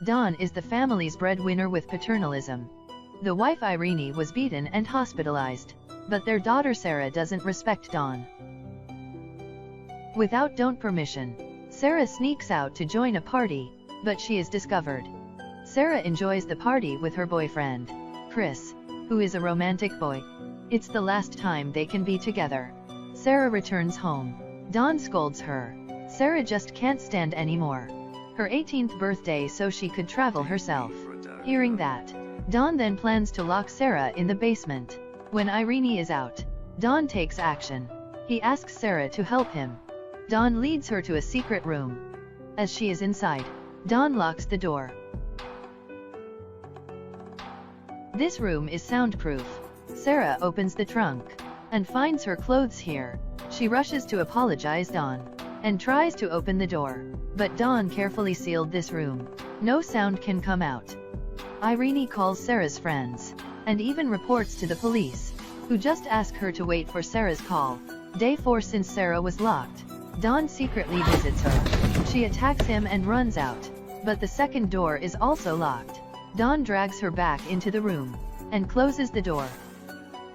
Dawn is the family's breadwinner with paternalism. The wife Irene was beaten and hospitalized, but their daughter Sarah doesn't respect Dawn. Without Dawn's permission, Sarah sneaks out to join a party, but she is discovered. Sarah enjoys the party with her boyfriend, Chris, who is a romantic boy. It's the last time they can be together. Sarah returns home. Dawn scolds her. Sarah just can't stand anymore. Her 18th birthday so she could travel herself. Hearing that, Dawn then plans to lock Sarah in the basement. When Irene is out, Dawn takes action. He asks Sarah to help him. Dawn leads her to a secret room. As she is inside, Dawn locks the door. This room is soundproof. Sarah opens the trunk and finds her clothes here. She rushes to apologize Dawn and tries to open the door, but Dawn carefully sealed this room. No sound can come out. Irene calls Sarah's friends and even reports to the police, who just ask her to wait for Sarah's call. Day 4 since Sarah was locked, Dawn secretly visits her. She attacks him and runs out, but the second door is also locked. Dawn drags her back into the room and closes the door.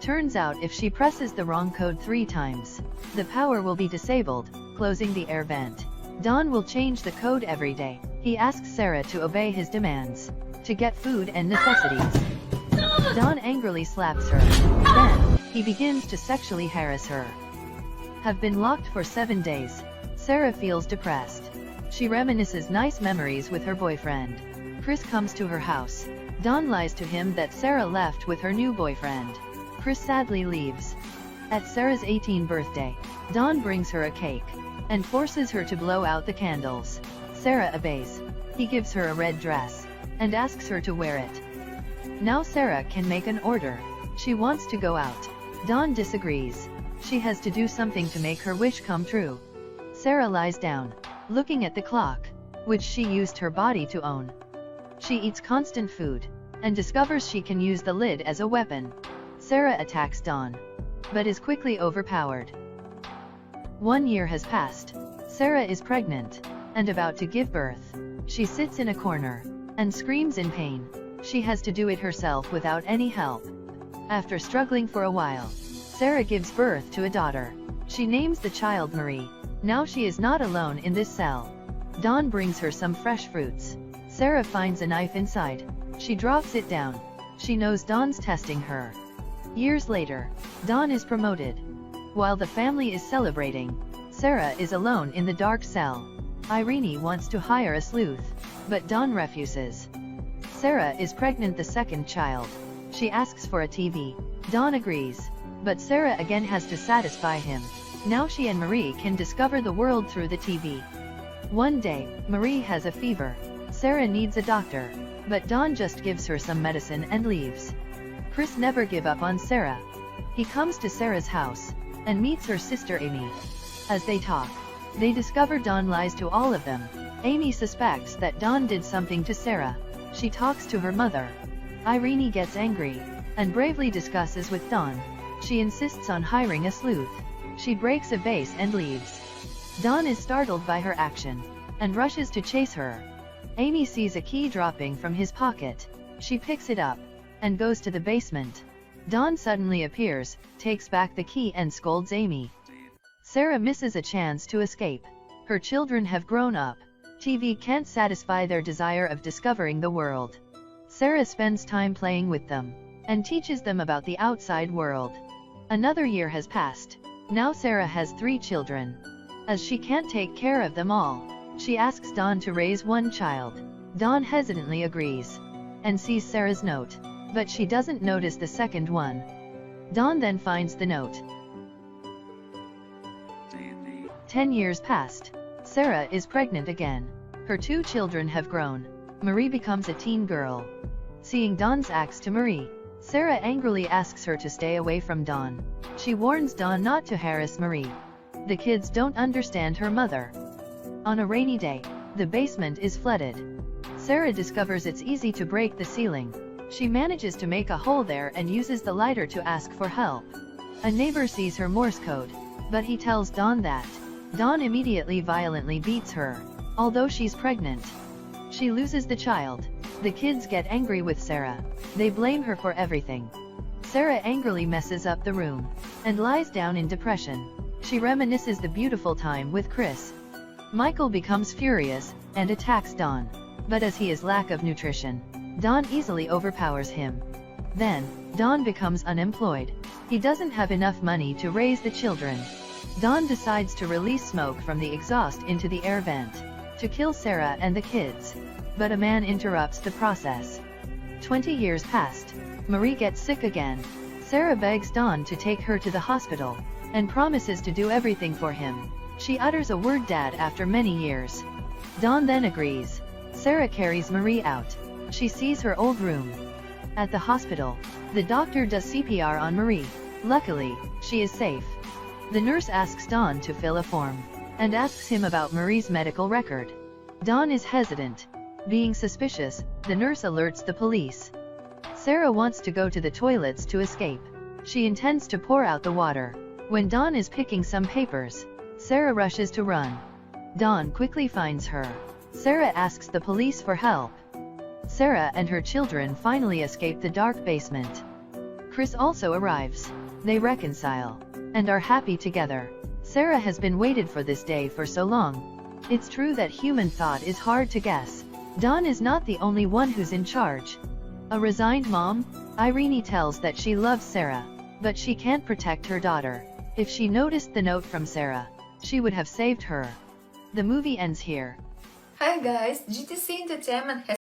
Turns out if she presses the wrong code 3 times, the power will be disabled, closing the air vent. Dawn will change the code every day. He asks Sarah to obey his demands, to get food and necessities. Dawn angrily slaps her. Then, he begins to sexually harass her. Have been locked for 7 days. Sarah feels depressed. She reminisces nice memories with her boyfriend. Chris comes to her house. Dawn lies to him that Sarah left with her new boyfriend. Chris sadly leaves. At Sarah's 18th birthday, Dawn brings her a cake and forces her to blow out the candles. Sarah obeys. He gives her a red dress and asks her to wear it. Now Sarah can make an order. She wants to go out. Dawn disagrees. She has to do something to make her wish come true. Sarah lies down, looking at the clock, which she used her body to own. She eats constant food and discovers she can use the lid as a weapon. Sarah attacks Dawn, but is quickly overpowered. 1 year has passed. Sarah is pregnant and about to give birth. She sits in a corner and screams in pain. She has to do it herself without any help. After struggling for a while, Sarah gives birth to a daughter. She names the child Marie. Now she is not alone in this cell. Dawn brings her some fresh fruits. Sarah finds a knife inside. She drops it down. She knows Dawn's testing her. Years later, Dawn is promoted. While the family is celebrating, Sarah is alone in the dark cell. Irene wants to hire a sleuth, but Dawn refuses. Sarah is pregnant the second child. She asks for a TV. Dawn agrees, but Sarah again has to satisfy him. Now she and Marie can discover the world through the TV. One day, Marie has a fever. Sarah needs a doctor, but Dawn just gives her some medicine and leaves. Chris never gives up on Sarah. He comes to Sarah's house and meets her sister Amy. As they talk, they discover Dawn lies to all of them. Amy suspects that Dawn did something to Sarah. She talks to her mother. Irene gets angry and bravely discusses with Dawn. She insists on hiring a sleuth. She breaks a vase and leaves. Dawn is startled by her action and rushes to chase her. Amy sees a key dropping from his pocket. She picks it up and goes to the basement. Dawn suddenly appears, takes back the key and scolds Amy. Sarah misses a chance to escape. Her children have grown up. TV can't satisfy their desire of discovering the world. Sarah spends time playing with them and teaches them about the outside world. Another year has passed. Now Sarah has 3 children. As she can't take care of them all, she asks Dawn to raise 1 child. Dawn hesitantly agrees and sees Sarah's note, but she doesn't notice the second one. Dawn then finds the note. 10 years passed. Sarah is pregnant again. Her 2 children have grown. Marie becomes a teen girl. Seeing Dawn's acts to Marie, Sarah angrily asks her to stay away from Dawn. She warns Dawn not to harass Marie. The kids don't understand her mother. On a rainy day, the basement is flooded. Sarah discovers it's easy to break the ceiling. She manages to make a hole there and uses the lighter to ask for help. A neighbor sees her Morse code, but he tells Dawn that. Dawn immediately violently beats her, although she's pregnant. She loses the child. The kids get angry with Sarah. They blame her for everything. Sarah angrily messes up the room and lies down in depression. She reminisces the beautiful time with Chris. Michael becomes furious and attacks Don, but as he is lack of nutrition, Don easily overpowers him. Then, Don becomes unemployed. He doesn't have enough money to raise the children. Don decides to release smoke from the exhaust into the air vent to kill Sarah and the kids. But a man interrupts the process. 20 years passed. Marie gets sick again. Sarah begs Don to take her to the hospital and promises to do everything for him. She utters a word, "Dad," after many years. Don then agrees. Sarah carries Marie out. She sees her old room. At the hospital, the doctor does CPR on Marie. Luckily, she is safe. The nurse asks Don to fill a form and asks him about Marie's medical record. Don is hesitant. Being suspicious, the nurse alerts the police. Sarah wants to go to the toilets to escape. She intends to pour out the water. When Don is picking some papers, Sarah rushes to run. Don quickly finds her. Sarah asks the police for help. Sarah and her children finally escape the dark basement. Chris also arrives. They reconcile and are happy together. Sarah has been waited for this day for so long. It's true that human thought is hard to guess. Don is not the only one who's in charge. A resigned mom, Irene tells that she loves Sarah, but she can't protect her daughter. If she noticed the note from Sarah, she would have saved her. The movie ends here. Hi guys, GTC Entertainment has